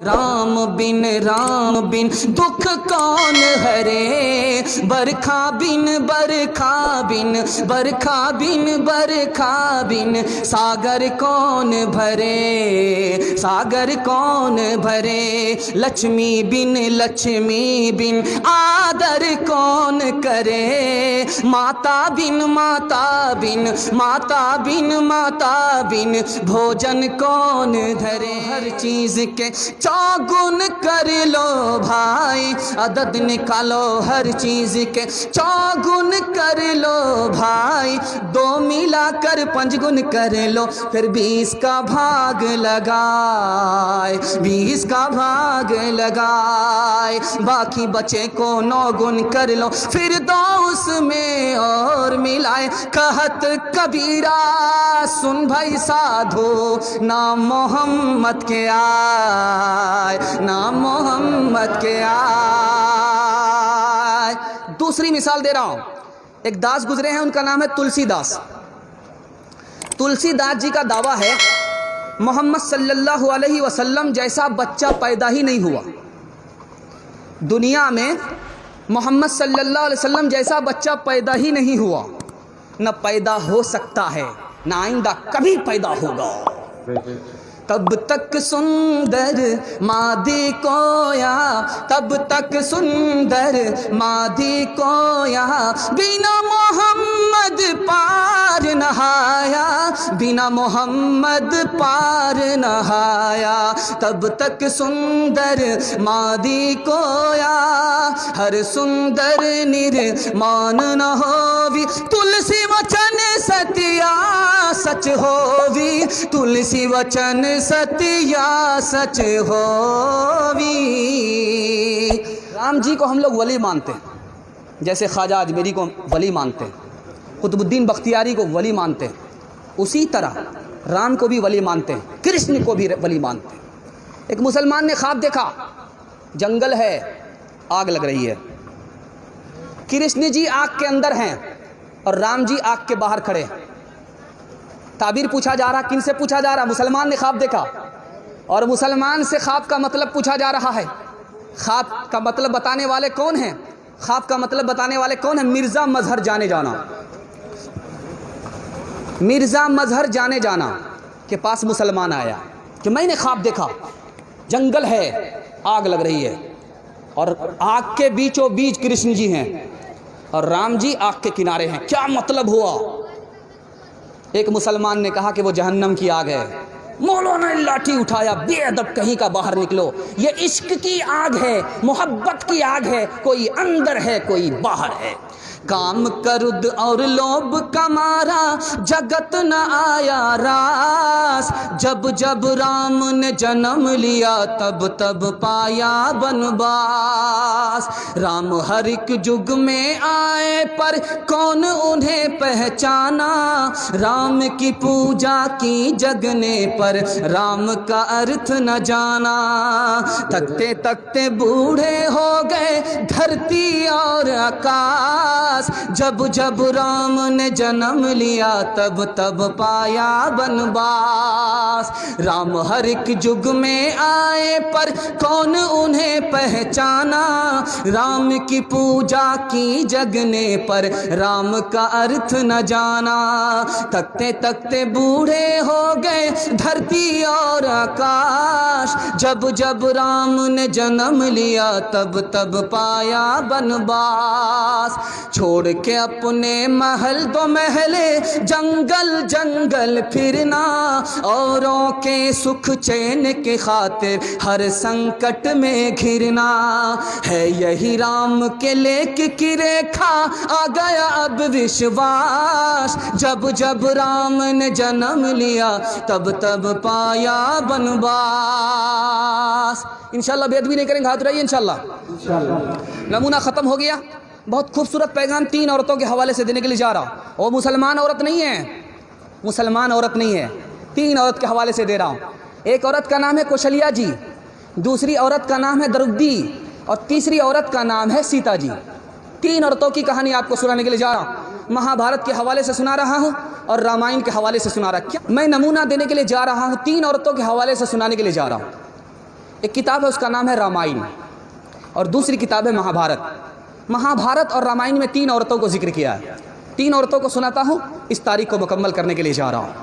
رام بن دکھ کون ہرے، برکھا بن ساگر کون بھرے، لچمی بن آدر کون کرے، ماتا بن بھوجن کون دھرے، ہر چیز کے چوگن کر لو بھائی، عدد نکالو ہر چیز کے چوگن کر لو بھائی، دو ملا کر پنج گن کر لو، پھر 20 کا بھاگ لگائے، باقی بچے کو 9 گن کر لو، پھر 2 اس میں اور ملائے، کہت کبیرہ سن بھائی سادھو، نام محمد کے آئے۔ دوسری مثال دے رہا ہوں، ایک داس گزرے ہیں، ان کا نام ہے تلسی داس جی کا دعویٰ ہے محمد صلی اللہ علیہ وسلم جیسا بچہ پیدا ہی نہیں ہوا دنیا میں، محمد صلی اللہ علیہ وسلم جیسا بچہ پیدا ہی نہیں ہوا، نہ پیدا ہو سکتا ہے، نہ آئندہ کبھی پیدا ہوگا، تب تک سندر مادی کویا بنا محمد پار نہایا، تب تک سندر مادی کویا، ہر سندر نرمان نہ ہووی، تلسی وچن ستیا سچ ہووی، تلسی وچن ستیا سچ ہووی۔ رام جی کو ہم لوگ ولی مانتے ہیں، جیسے خواجہ اجمیری کو ولی مانتے ہیں، قطب الدین بختیاری کو ولی مانتے ہیں، اسی طرح رام کو بھی ولی مانتے ہیں، کرشن کو بھی ولی مانتے ہیں۔ ایک مسلمان نے خواب دیکھا، جنگل ہے، آگ لگ رہی ہے، کرشن جی آگ کے اندر ہیں اور رام جی آگ کے باہر کھڑے ہیں۔ تعبیر پوچھا جا رہا، کن سے پوچھا جا رہا؟ مسلمان نے خواب دیکھا، اور مسلمان سے خواب کا مطلب پوچھا جا رہا ہے۔ خواب کا مطلب بتانے والے کون ہیں؟ خواب کا مطلب بتانے والے کون ہیں؟ مرزا مظہر جانے جانا کے پاس مسلمان آیا کہ میں نے خواب دیکھا، جنگل ہے، آگ لگ رہی ہے، اور آگ کے بیچوں بیچ کرشن جی ہیں اور رام جی آگ کے کنارے ہیں، کیا مطلب ہوا؟ ایک مسلمان نے کہا کہ وہ جہنم کی آگ ہے۔ مولانا نے لاٹھی اٹھایا، بے ادب کہیں کا باہر نکلو، یہ عشق کی آگ ہے، محبت کی آگ ہے، کوئی اندر ہے کوئی باہر ہے، کام کرد اور لوب کا مارا جگت نہ آیا راس، جب جب رام نے جنم لیا تب تب پایا بنواس، رام ہر ایک جگ میں آئے پر کون انہیں پہچانا، رام کی پوجا کی جگنے پر رام کا ارتھ نہ جانا، تکتے تکتے بوڑھے ہو گئے دھرتی اور آکاش، جب جب رام نے جنم لیا تب تب پایا بنواس، رام ہر ایک جگ میں آئے پر کون انہیں پہچانا، رام کی پوجا کی جگنے پر رام کا ارتھ نہ جانا، تکتے تکتے بوڑھے ہو گئے دھرتی اور آکاش، جب جب رام نے جنم لیا تب تب پایا بنواس، چھوڑ کے اپنے محل دو محلے جنگل جنگل پھرنا، اوروں کے سکھ چین کے خاطر ہر سنکٹ میں گھرنا، ہے یہی رام کے لیک کی ریکھا آ گیا اب وشواس، جب جب رام نے جنم لیا تب تب پایا بنواس۔ انشاءاللہ بیعت بھی نہیں کریں گے، ہاتھ اٹھائیے انشاءاللہ۔ نمونہ ختم ہو گیا۔ بہت خوبصورت پیغام 3 عورتوں کے حوالے سے دینے کے لیے جا رہا ہوں، وہ مسلمان عورت نہیں ہے، 3 عورت کے حوالے سے دے رہا ہوں۔ ایک عورت کا نام ہے کوشلیا جی، دوسری عورت کا نام ہے دروپدی، اور تیسری عورت کا نام ہے سیتا جی۔ 3 عورتوں کی کہانی آپ کو سنانے کے لیے جا رہا ہوں، مہابھارت کے حوالے سے سنا رہا ہوں اور رامائن کے حوالے سے سنا رہا ہوں۔ میں نمونہ دینے کے لیے جا رہا ہوں، 3 عورتوں کے حوالے سے سنانے کے لیے جا رہا ہوں۔ ایک کتاب ہے اس کا نام ہے رامائن، اور دوسری کتاب ہے مہابھارت۔ مہابھارت اور رامائن میں 3 عورتوں کو ذکر کیا ہے۔ 3 عورتوں کو سناتا ہوں، اس تاریخ کو مکمل کرنے کے لیے جا رہا ہوں۔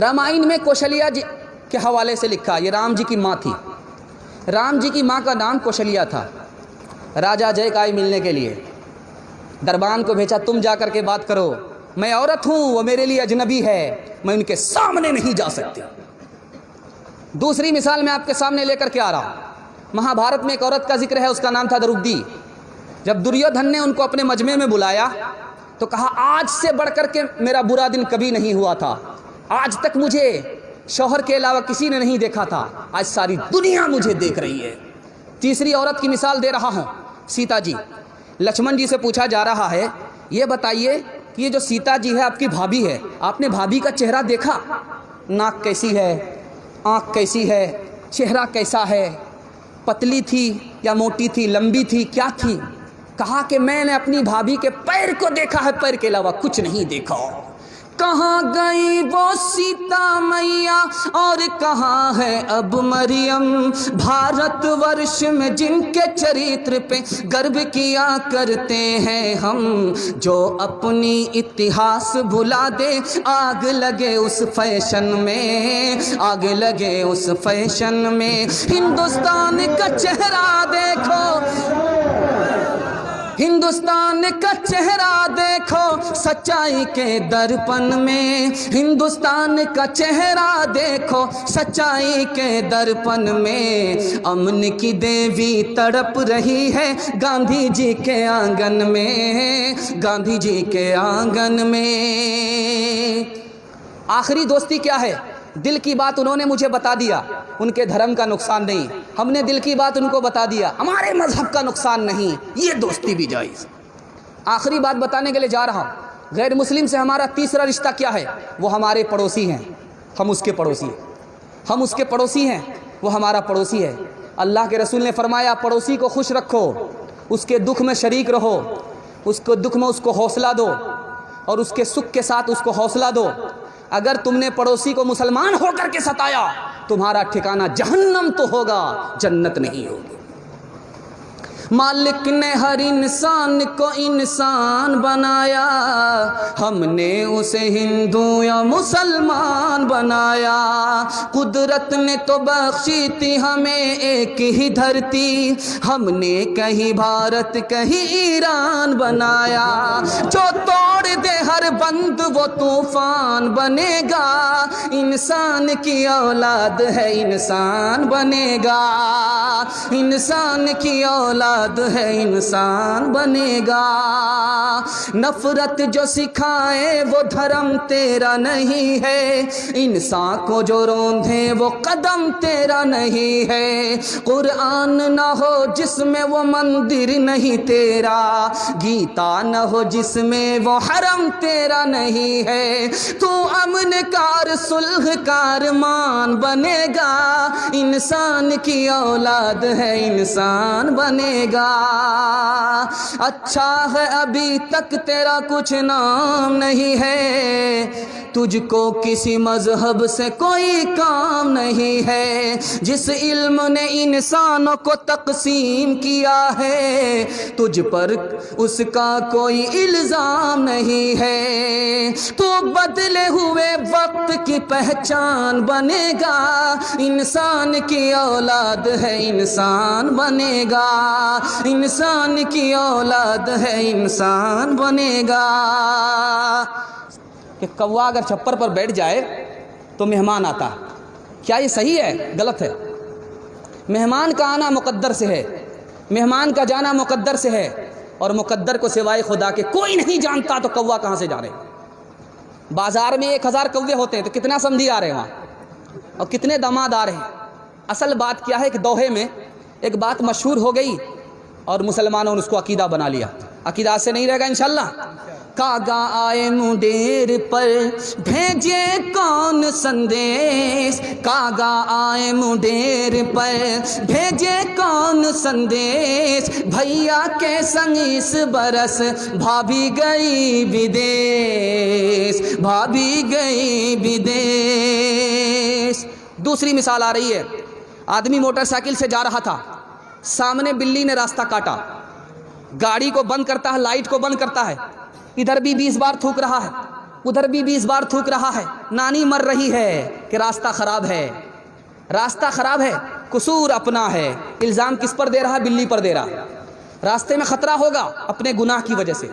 رامائن میں کوشلیا جی کے حوالے سے لکھا، یہ رام جی کی ماں تھی۔ رام جی کی ماں کا نام کوشلیا تھا۔ راجا جے کا ملنے کے لیے دربان کو بھیجا، تم جا کر کے بات کرو، میں عورت ہوں، وہ میرے لیے اجنبی ہے، میں ان کے سامنے نہیں جا سکتی۔ دوسری مثال میں آپ کے سامنے لے کر کے آ رہا ہوں۔ مہابھارت میں ایک عورت کا ذکر ہے، اس کا نام تھا دروپدی۔ جب دریودھن نے ان کو اپنے مجمع میں بلایا تو کہا، آج سے بڑھ کر کے میرا برا دن کبھی نہیں ہوا تھا، آج تک مجھے شوہر کے علاوہ کسی نے نہیں دیکھا تھا، آج ساری دنیا مجھے دیکھ رہی ہے۔ تیسری عورت کی مثال دے رہا ہوں، سیتا جی۔ لکشمن جی سے پوچھا جا رہا ہے، یہ بتائیے کہ یہ جو سیتا جی ہے آپ کی بھابھی ہے، آپ نے بھابھی کا چہرہ دیکھا؟ ناک کیسی ہے، آنکھ کیسی ہے، چہرہ کیسا ہے، پتلی تھی یا موٹی تھی، لمبی تھی، کیا تھی؟ کہا کہ میں نے اپنی بھابھی کے پیر کو دیکھا ہے، پیر کے علاوہ کچھ نہیں دیکھا۔ کہاں گئی وہ سیتا میاں اور کہاں ہے اب مریم، بھارت ورش میں جن کے چریتر پہ گرو کیا کرتے ہیں ہم، جو اپنی اتہاس بھلا دے، آگ لگے اس فیشن میں، آگ لگے اس فیشن میں۔ ہندوستان کا چہرہ دیکھو، ہندوستان کا چہرہ دیکھو سچائی کے درپن میں، ہندوستان کا چہرہ دیکھو سچائی کے درپن میں۔ امن کی دیوی تڑپ رہی ہے گاندھی جی کے آنگن میں، گاندھی جی کے آنگن میں۔ آخری دوستی کیا ہے؟ دل کی بات انہوں نے مجھے بتا دیا، ان کے دھرم کا نقصان نہیں، ہم نے دل کی بات ان کو بتا دیا، ہمارے مذہب کا نقصان نہیں، یہ دوستی بھی جائز۔ آخری بات بتانے کے لیے جا رہا ہوں، غیر مسلم سے ہمارا تیسرا رشتہ کیا ہے؟ وہ ہمارے پڑوسی ہیں، ہم اس کے پڑوسی ہیں، ہم اس کے پڑوسی ہیں، وہ ہمارا پڑوسی ہے۔ اللہ کے رسول نے فرمایا، پڑوسی کو خوش رکھو، اس کے دکھ میں شریک رہو، اس کو دکھ میں اس کو حوصلہ دو، اور اس کے سکھ کے ساتھ اس کو حوصلہ دو۔ اگر تم نے پڑوسی کو مسلمان ہو کر کے ستایا، تمہارا ٹھکانہ جہنم تو ہوگا، جنت نہیں ہوگی۔ مالک نے ہر انسان کو انسان بنایا، ہم نے اسے ہندو یا مسلمان بنایا۔ قدرت نے تو بخشی تھی ہمیں ایک ہی دھرتی، ہم نے کہیں بھارت کہیں ایران بنایا۔ جو توڑ دے ہر بند وہ طوفان بنے گا، انسان کی اولاد ہے انسان بنے گا، انسان کی اولاد ہے انسان بنے گا۔ نفرت جو سکھائے وہ دھرم تیرا نہیں ہے، انسان کو جو روندھے وہ قدم تیرا نہیں ہے۔ قرآن نہ ہو جس میں وہ مندر نہیں تیرا، گیتا نہ ہو جس میں وہ حرم تیرا نہیں ہے۔ تو امن کار صلح کار مان بنے گا، انسان کی اولاد ہے انسان بنے گا۔ اچھا ہے ابھی تک تیرا کچھ نام نہیں ہے، تجھ کو کسی مذہب سے کوئی کام نہیں ہے۔ جس علم نے انسانوں کو تقسیم کیا ہے، تجھ پر اس کا کوئی الزام نہیں ہے۔ تو بدلے ہوئے وقت کی پہچان بنے گا، انسان کی اولاد ہے انسان بنے گا، انسان کی اولاد ہے انسان بنے گا۔ کہ کوا اگر چھپر پر بیٹھ جائے تو مہمان آتا، کیا یہ صحیح ہے؟ غلط ہے۔ مہمان کا آنا مقدر سے ہے، مہمان کا جانا مقدر سے ہے، اور مقدر کو سوائے خدا کے کوئی نہیں جانتا، تو کوا کہاں سے جا رہے ہیں؟ بازار میں 1000 کوے ہوتے ہیں تو کتنا سمدھی آ رہے ہیں وہاں، اور کتنے داماد آ رہے ہیں۔ اصل بات کیا ہے کہ دوحے میں ایک بات مشہور ہو گئی اور مسلمانوں نے اس کو عقیدہ بنا لیا، عقیدہ سے نہیں رہے گا انشاءاللہ۔ کاگا آئے مڈیر پر بھیجے کون سندیش، کاگا آئے مڈیر پر بھیجے کون سندیش، بھیا کے سنگ اس برس بھابھی گئی بدیش، بھابھی گئی بدیش۔ دوسری مثال آ رہی ہے، آدمی موٹر سائیکل سے جا رہا تھا, سامنے بلی نے راستہ کاٹا, گاڑی کو بند کرتا ہے, لائٹ کو بند کرتا ہے, ادھر بھی 20 بار تھوک رہا ہے, ادھر بھی 20 بار تھوک رہا ہے. نانی مر رہی ہے کہ راستہ خراب ہے, راستہ خراب ہے, قصور اپنا ہے. الزام کس پر دے رہا ہے؟ بلی پر دے رہا ہے. راستے میں خطرہ ہوگا اپنے گناہ کی وجہ سے,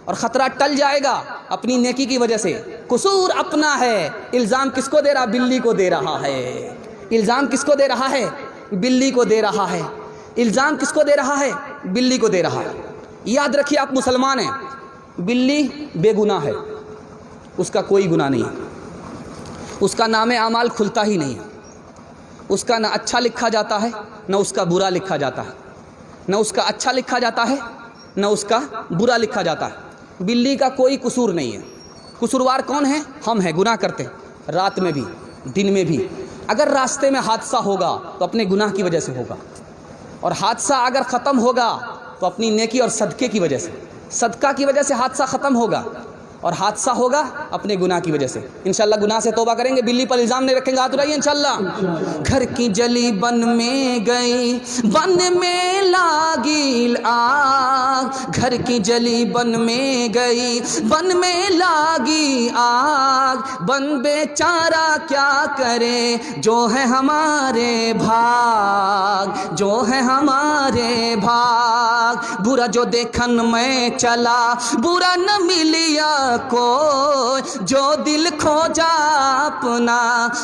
اور خطرہ ٹل جائے گا اپنی نیکی کی وجہ سے. قصور اپنا ہے. الزام کس کو دے رہا؟ بلی کو دے رہا ہے. الزام کس کو دے رہا ہے؟ بلی کو دے رہا ہے. الزام کس کو دے رہا ہے؟ بلی کو دے رہا ہے. یاد رکھیے آپ مسلمان ہیں, بلی بے گناہ ہے, اس کا کوئی گناہ نہیں ہے, اس کا نام اعمال کھلتا ہی نہیں ہے, اس کا نہ اچھا لکھا جاتا ہے نہ اس کا برا لکھا جاتا ہے, نہ اس کا اچھا لکھا جاتا ہے نہ اس کا برا لکھا جاتا ہے. بلی کا کوئی قصور نہیں ہے. قصوروار کون ہے؟ ہم ہیں, گناہ کرتے ہیں, رات میں بھی دن میں بھی. اگر راستے میں حادثہ ہوگا تو اپنے گناہ کی وجہ سے ہوگا, اور حادثہ اگر ختم ہوگا تو اپنی نیکی اور صدقے کی وجہ سے. صدقہ کی وجہ سے حادثہ ختم ہوگا, اور حادثہ ہوگا اپنے گناہ کی وجہ سے. انشاءاللہ گناہ سے توبہ کریں گے, بلی پر الزام نہیں رکھیں گے. ہاتھ اٹھائیے انشاءاللہ. گھر کی جلی بن میں گئی, بن میں لاگی آگ, گھر کی جلی بن میں گئی, بن میں لاگی آگ, بن بیچارہ کیا کرے جو ہے ہمارے بھاگ, جو ہے ہمارے بھاگ. برا جو دیکھن میں چلا, برا نہ ملیا کوئی, جو دل کھوجا اپنا,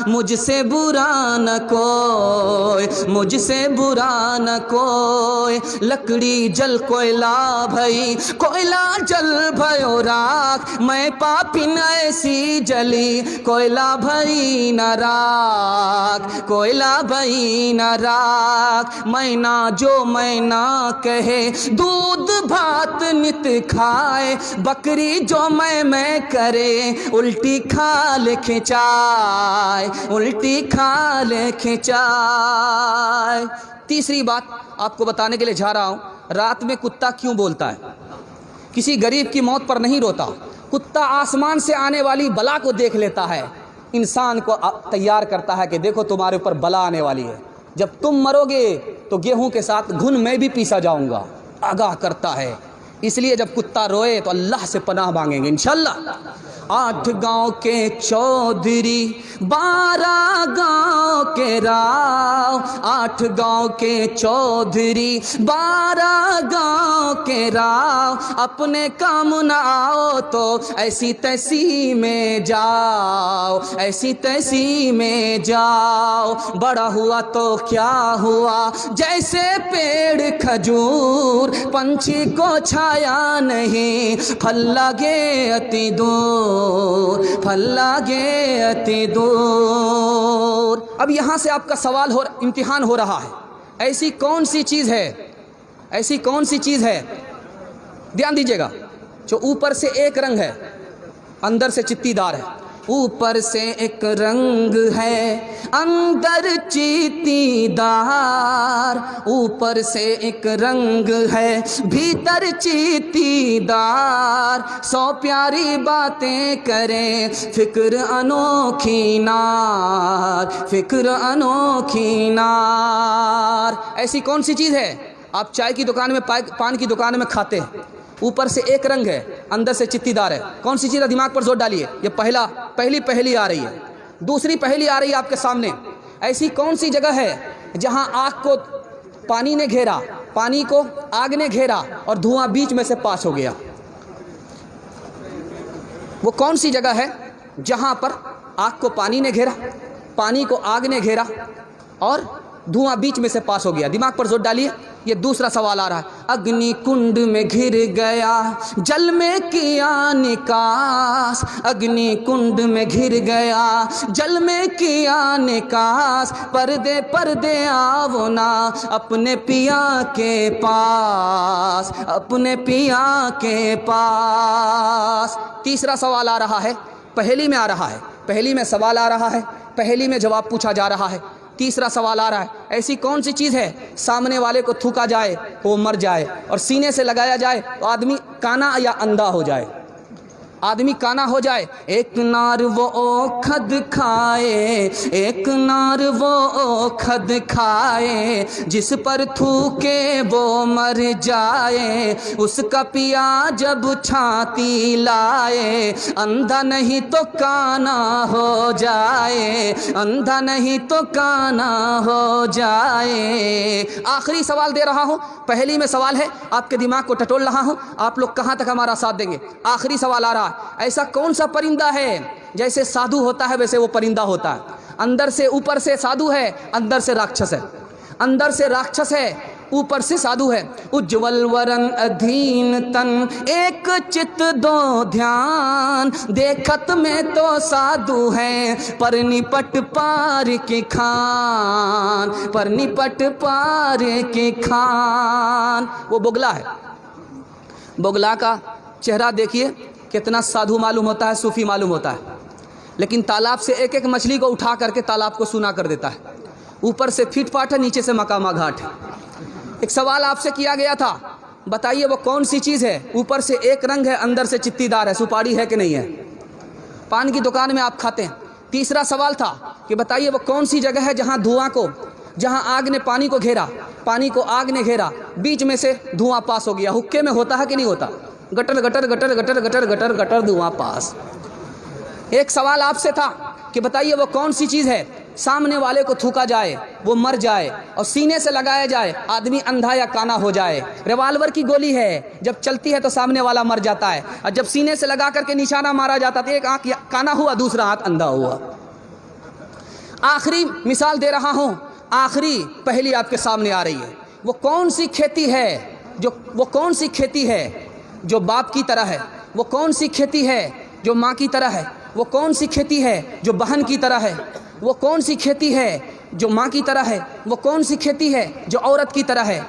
مجھ سے برا نہ کوئی, مجھ سے برا نہ کوئی. لکڑی جل کوئلہ بھئی, کوئلہ جل بھیو راکھ, میں پاپن ایسی جلی, کوئلہ بھئی نہ راکھ, کوئلہ بھئی نہ راکھ. میں نہ جو میں نہ کہے, دودھ بھات نت کھائے, بکری جو میں کرے, الٹی کھال کھچائے, الٹی کھال کھچائے. تیسری بات آپ کو بتانے کے لیے جا رہا ہوں, رات میں کتا کیوں بولتا ہے؟ کسی غریب کی موت پر نہیں روتا. کتا آسمان سے آنے والی بلا کو دیکھ لیتا ہے, انسان کو تیار کرتا ہے کہ دیکھو تمہارے اوپر بلا آنے والی ہے, جب تم مرو گے تو گیہوں کے ساتھ گھن میں بھی پیسا جاؤں گا. آگاہ کرتا ہے. اس لیے جب کتا روئے تو اللہ سے پناہ مانگیں گے انشاءاللہ. 8 گاؤں کے چودھری, 12 گاؤں کے راؤ, 8 گاؤں کے چودھری, 12 گاؤں کے راؤ. اپنے کام نہ آؤ تو ایسی تیسی میں جاؤ, ایسی تیسی میں جاؤ. بڑا ہوا تو کیا ہوا, جیسے پیڑ کھجور, پنچھی کو چھایا نہیں, پھل لگے اتی دور, پھل لگے اتی دور. اب یہاں سے آپ کا سوال امتحان ہو رہا ہے, ایسی کون سی چیز ہے, ایسی کون سی چیز ہے, دھیان دیجیے گا, جو اوپر سے ایک رنگ ہے اندر سے چتی دار ہے. اوپر سے ایک رنگ ہے اندر چیتی دار, اوپر سے ایک رنگ ہے بھیتر چیتی دار. 100 پیاری باتیں کریں, فکر انوکھی نار, فکر انوکھی نار. ایسی کون سی چیز ہے؟ آپ چائے کی دکان میں, پان کی دکان میں کھاتے ہیں, اوپر سے ایک رنگ ہے اندر سے چتی دار ہے. کون سی چیز ہے؟ دماغ پر زور ڈالیے. یہ پہلی آ رہی ہے. دوسری پہلی آ رہی ہے آپ کے سامنے. ایسی کون سی جگہ ہے جہاں آگ کو پانی نے گھیرا, پانی کو آگ نے گھیرا اور دھواں بیچ میں سے پاس ہو گیا؟ وہ کون سی جگہ ہے جہاں پر آگ کو پانی نے گھیرا, پانی کو آگ نے گھیرا اور دھواں بیچ میں سے پاس ہو گیا؟ دماغ پر زور ڈالیے. یہ دوسرا سوال آ رہا ہے. اگنی کنڈ میں گھر گیا, جل میں کیا نکاس, اگنی کنڈ میں گھر گیا, جل میں کیا نکاس. پردے پردے آو نا اپنے پیا کے پاس, اپنے پیا کے پاس. تیسرا سوال آ رہا ہے, پہلی میں آ رہا ہے, پہلی میں سوال آ رہا ہے, پہلی میں جواب پوچھا جا رہا ہے. تیسرا سوال آ رہا ہے, ایسی کون سی چیز ہے سامنے والے کو تھوکا جائے تو وہ مر جائے, اور سینے سے لگایا جائے تو آدمی کانا یا اندھا ہو جائے؟ آدمی کانا ہو جائے، ایک نار وہ اوکھد کھائے، ایک نار وہ اوکھد کھائے، جس پر تھوکے وہ مر جائے، اس کا پیا جب چھاتی لائے، اندھا نہیں تو کانا ہو جائے، اندھا نہیں تو کانا ہو جائے۔ آخری سوال دے رہا ہوں، پہلی میں سوال ہے آپ کے دماغ کو ٹٹول رہا ہوں، آپ لوگ کہاں تک ہمارا ساتھ دیں گے۔ آخری سوال آ رہا ہے، ایسا کون سا پرندہ ہے جیسے سادھو ہوتا ہے ویسے وہ پرندہ ہوتا ہے، اندر سے اوپر سے سادھو ہے، اندر سے راکشس ہے، اندر سے راکشس ہے، اوپر سے سادھو ہے۔ اجول ورن ادھین تن ایک چت دو دھیان، دیکھت میں تو سادھو ہے پر نپٹ پار کے کھان، پر نپٹ پار کے کھان۔ وہ بگلا ہے، بگلا کا چہرہ دیکھیے کتنا سادھو معلوم ہوتا ہے، صوفی معلوم ہوتا ہے، لیکن تالاب سے ایک ایک مچھلی کو اٹھا کر کے تالاب کو سونا کر دیتا ہے، اوپر سے پھیٹ پاٹ ہے، نیچے سے مقامہ گھاٹ ہے۔ ایک سوال آپ سے کیا گیا تھا، بتائیے وہ کون سی چیز ہے، اوپر سے ایک رنگ ہے، اندر سے چتی دار ہے، سپاڑی ہے کہ نہیں ہے، پان کی دکان میں آپ کھاتے ہیں۔ تیسرا سوال تھا کہ بتائیے وہ کون سی جگہ ہے جہاں دھواں کو، جہاں آگ نے پانی کو گھیرا، پانی کو آگ نے گھیرا، بیچ میں سے دھواں پاس ہو گیا، حکے میں ہوتا ہے کہ نہیں ہوتا، gutter gutter gutter gutter gutter gutter gutter دھواں پاس۔ ایک سوال آپ سے تھا کہ بتائیے وہ کون سی چیز ہے، سامنے والے کو تھوکا جائے وہ مر جائے، اور سینے سے لگایا جائے آدمی اندھا یا کانا ہو جائے۔ ریوالور کی گولی ہے، جب چلتی ہے تو سامنے والا مر جاتا ہے، اور جب سینے سے لگا کر کے نشانہ مارا جاتا تو ایک آنکھ کانا ہوا، دوسرا ہاتھ اندھا ہوا۔ آخری مثال دے رہا ہوں، آخری پہلی آپ کے سامنے آ رہی ہے، وہ کون سی کھیتی ہے وہ کون سی کھیتی ہے جو باپ کی طرح ہے، وہ کون سی کھیتی ہے جو ماں کی طرح ہے، وہ کون سی کھیتی ہے جو بہن کی طرح ہے، وہ کون سی کھیتی ہے جو ماں کی طرح ہے، وہ کون سی کھیتی ہے جو عورت کی طرح ہے،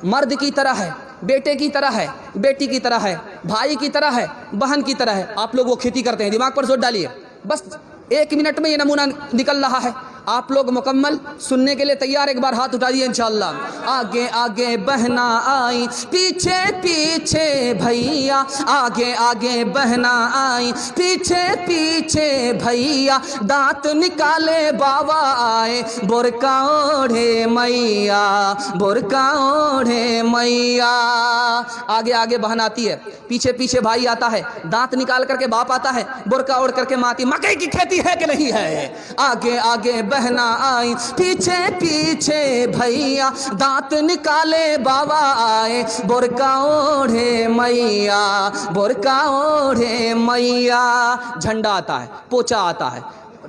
مرد کی طرح ہے، بیٹے کی طرح ہے، بیٹی کی طرح ہے، بھائی کی طرح ہے، بہن کی طرح ہے۔ آپ لوگ وہ کھیتی کرتے ہیں، دماغ پر زور ڈالیے، بس 1 منٹ میں یہ نمونہ نکل رہا ہے، آپ لوگ مکمل سننے کے لیے تیار؟ ایک بار ہاتھ اٹھائیے انشاءاللہ۔ آگے آگے بہنا آئی، پیچھے پیچھے بھیا، آگے آگے بہنا آئی، پیچھے پیچھے بھیا، دانت نکالے بابا آئے، برقع اوڑھے میاں، برقع اوڑھے میاں۔ آگے آگے بہن آتی ہے، پیچھے پیچھے بھائی آتا ہے، دانت نکال کر کے باپ آتا ہے، برقع اوڑھ کر کے ماں آتی۔ مکئی کی کھیتی ہے کہ نہیں ہے؟ آگے آگے بہنا آئی، پیچھے پیچھے بھیا، دانت نکالے بابا آئے، برقع اوڑھے میاں، برقع اوڑھے میاں۔ جھنڈا آتا ہے، پوچا آتا ہے،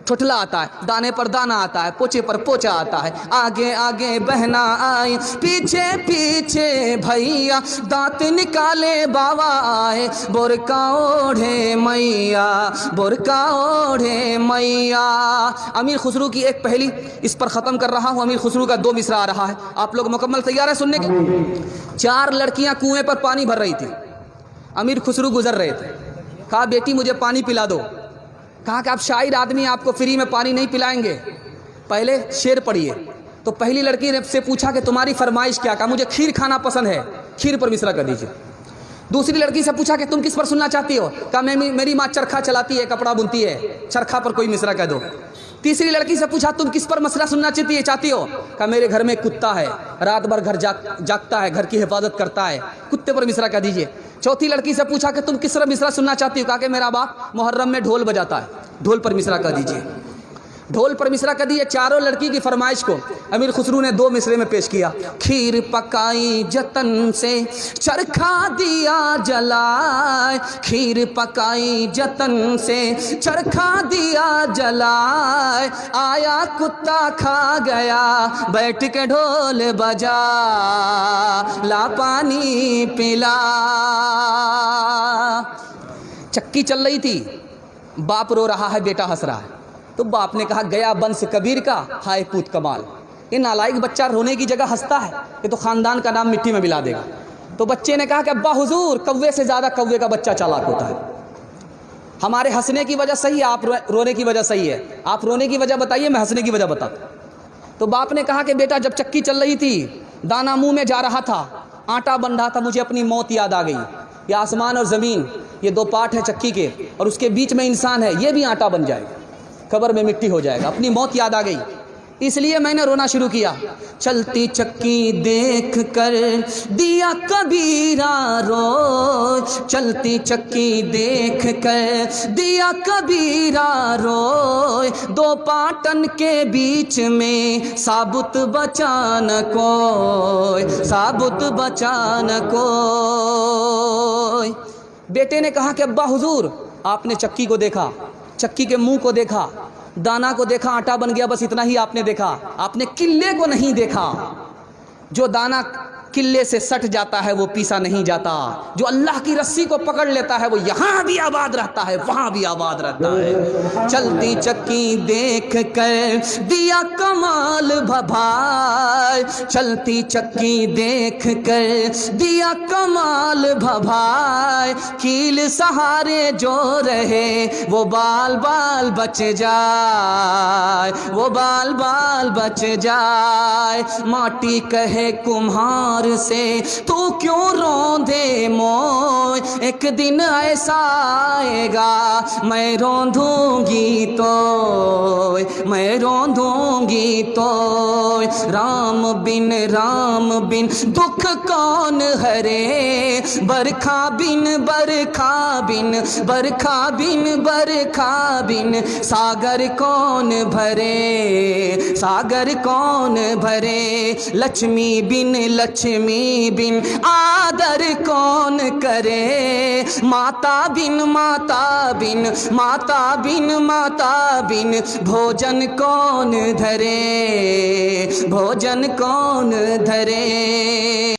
ٹھٹلا آتا ہے، دانے پر دانا آتا ہے، پوچے پر پوچا آتا ہے۔ آگے آگے بہنا آئی، پیچھے پیچھے بھیا، دانت نکالے بابا آئے، برقع اوڑھے میاں، برقع اوڑھے میاں۔ امیر خسرو کی ایک پہلی اس پر ختم کر رہا ہوں، امیر خسرو کا 2 مصرع آ رہا ہے، آپ لوگ مکمل تیار ہیں سننے کے؟ 4 لڑکیاں کنویں پر پانی بھر رہی تھی، امیر خسرو گزر رہے تھے، کہا بیٹی مجھے پانی پلا دو، کہا کہ آپ شاعر آدمی آپ کو فری میں پانی نہیں پلائیں گے، پہلے شعر پڑھیے۔ تو پہلی لڑکی نے سے پوچھا کہ تمہاری فرمائش کیا، کہا مجھے کھیر کھانا پسند ہے، کھیر پر مصرع کر دیجیے۔ دوسری لڑکی سے پوچھا کہ تم کس پر سننا چاہتی ہو، کہا میری ماں چرخا چلاتی ہے، کپڑا بنتی ہے، چرخا پر کوئی مصرع کہہ دو۔ تیسری لڑکی سے پوچھا تم کس پر مصرع سننا چاہتی ہو، کہا میرے گھر میں کتا ہے، رات بھر گھر جاگتا ہے، گھر کی حفاظت کرتا ہے، کتے پر مصرع کہہ دیجیے۔ چوتھی لڑکی سے پوچھا کہ تم کس پر مصرع سننا چاہتی ہو، کہا کہ میرا باپ محرم میں ڈھول بجاتا ہے، ڈھول پر مصرع کہہ دیجیے، ڈھول پر مصرع کہہ دیے۔ چاروں لڑکی کی فرمائش کو امیر خسرو نے 2 مصرے میں پیش کیا۔ کھیر پکائی جتن سے چرخا دیا جلائے، کھیر پکائی جتن سے چرخا دیا جلائے، آیا کتا کھا گیا بیٹھ کے ڈھول بجا، لا پانی پلا۔ چکی چل رہی تھی، باپ رو رہا ہے، بیٹا ہنس رہا ہے، تو باپ نے کہا گیا بنس کبیر کا ہائے پوت کمال، یہ نالائق بچہ رونے کی جگہ ہنستا ہے، یہ تو خاندان کا نام مٹی میں ملا دے گا۔ تو بچے نے کہا کہ ابا حضور کوے سے زیادہ کوے کا بچہ چالاک ہوتا ہے، ہمارے ہنسنے کی وجہ صحیح ہے، آپ رونے کی وجہ صحیح ہے، آپ رونے کی وجہ بتائیے، میں ہنسنے کی وجہ بتاتا ہوں۔ تو باپ نے کہا کہ بیٹا جب چکی چل رہی تھی، دانا منہ میں جا رہا تھا، آٹا بن رہا تھا، مجھے اپنی موت یاد آ گئی، یہ آسمان اور زمین، یہ دو پارٹ ہیں چکی کے اور اس کے بیچ میں انسان ہے، یہ بھی آٹا بن جائے گا، قبر میں مٹی ہو جائے گا۔ اپنی موت یاد آ گئی، اس لیے میں نے رونا شروع کیا۔ چلتی چکی دیکھ کر دیا کبیرہ روئے، چلتی چکی دیکھ کر دیا کبیرہ روئے، دو پاٹن کے بیچ میں ثابت بچا نہ کوئی، ثابت بچا نہ کوئی۔ بیٹے نے کہا کہ ابا حضور آپ نے چکی کو دیکھا، چکی کے منہ کو دیکھا، دانا کو دیکھا، آٹا بن گیا، بس اتنا ہی آپ نے دیکھا، آپ نے قلے کو نہیں دیکھا۔ جو دانا قلے سے سٹ جاتا ہے وہ پیسا نہیں جاتا، جو اللہ کی رسی کو پکڑ لیتا ہے وہ یہاں بھی آباد رہتا ہے، وہاں بھی آباد رہتا ہے۔ چلتی چکی دیکھ کر دیا کمال بھبھائے، چلتی چکی دیکھ کر دیا کمال بھبھائے، کیل سہارے جو رہے وہ بال بال بچ جائے، وہ بال بال بچ جائے۔ ماٹی کہے کمہار سے تو کیوں روندے موئے، ایک دن ایسا آئے گا میں روندوں گی تو، میں روندوں گی تو۔ رام بن دکھ کون ہرے، برکھا بن برکھا بن برکھا بن برکھا بن، ساگر کون بھرے، ساگر کون بھرے۔ لچھمی بن آدر کون کرے، ماتا بن بھوجن کون دھرے، بھوجن کون دھرے۔